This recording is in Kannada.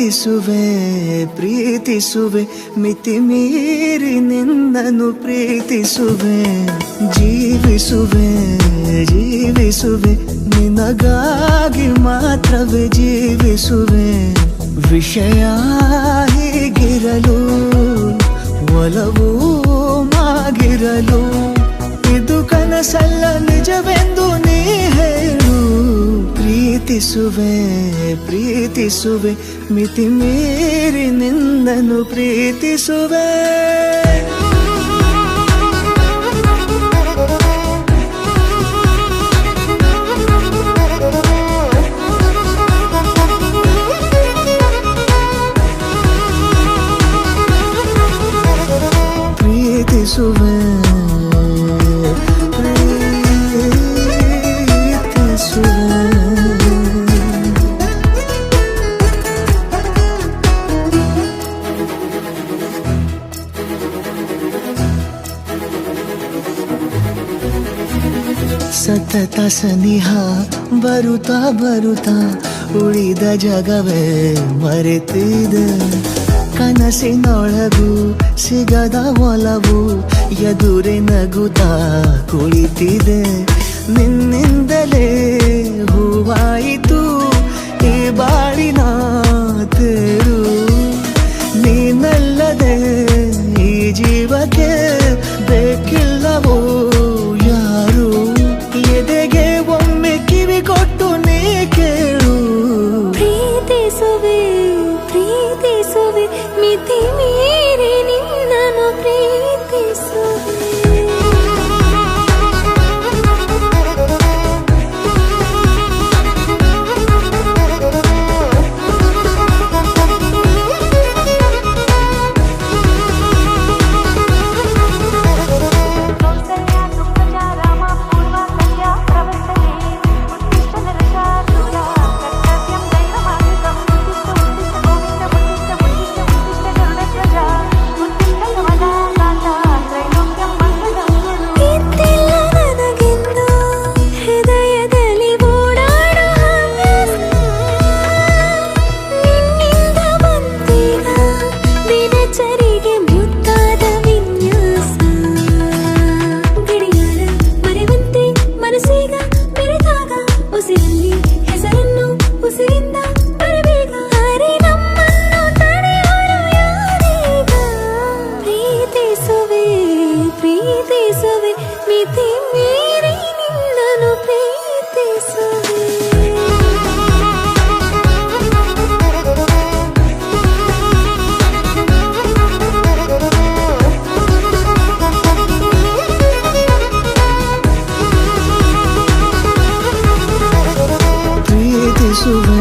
ಪ್ರೀತಿಸುವೆ ಪ್ರೀತಿಸುವೆ ಮಿತಿ ಮೀರಿ ನಿನ್ನನ್ನು ಪ್ರೀತಿಸುವೆ ಜೀವಿಸುವೆ ಜೀವಿಸುವೆ ನಿನಗಾಗಿ ಮಾತ್ರವೇ ಜೀವಿಸುವೆ ವಿಷಯ ಹೀಗಿರಲು ಒಲವು ಮಾಗಿರಲು ಇದು ಕನಸಲ್ಲ ನಿಜವೆಂದು ನೀ ಹೇಳು ಪ್ರೀತಿಸುವೆ ಪ್ರೀತಿಸುವೆ ಮಿತಿ ಮೀರಿ ನಿನ್ನನ್ನು ಪ್ರೀತಿಸುವೆ ಪ್ರೀತಿಸುವೆ ಸತತ ಸನಿಹ ಬರುತ್ತಾ ಬರುತ್ತಾ ಉಳಿದ ಜಗವೇ ಮರೆತಿದೆ ಕನಸಿನೊಳಗೂ ಸಿಗದ ಒಲವು ಎದುರೆ ನಗುತ್ತಾ ಕುಳಿತಿದೆ ನಿನ್ನಿಂದಲೇ ಹೂವಾಯಿತು ಈ ಬಾಳಿನ ತೇರು ನೀನಲ್ಲದೆ ಈ ಜೀವಕ್ಕೆ ಬೇಕಿಲ್ಲವೋ ಯಾರು ಎದೆಗೆ ಒಮ್ಮೆ ಕಿವಿ ಕೊಟ್ಟು ನೀ ಕೇಳು ಪ್ರೀತಿಸುವೆ ಪ್ರೀತಿಸುವೆ ಮಿತಿ ಮೀರಿ ನಿನ್ನನ್ನು ಪ್ರೀತಿಸುವೆ ಪ್ರೀತಿಸುವೆ ಮಿತಿ ಮೀರಿ ನಿನ್ನನ್ನು ಪ್ರೀತಿಸುವೆ ಪ್ರೀತಿಸುವೆ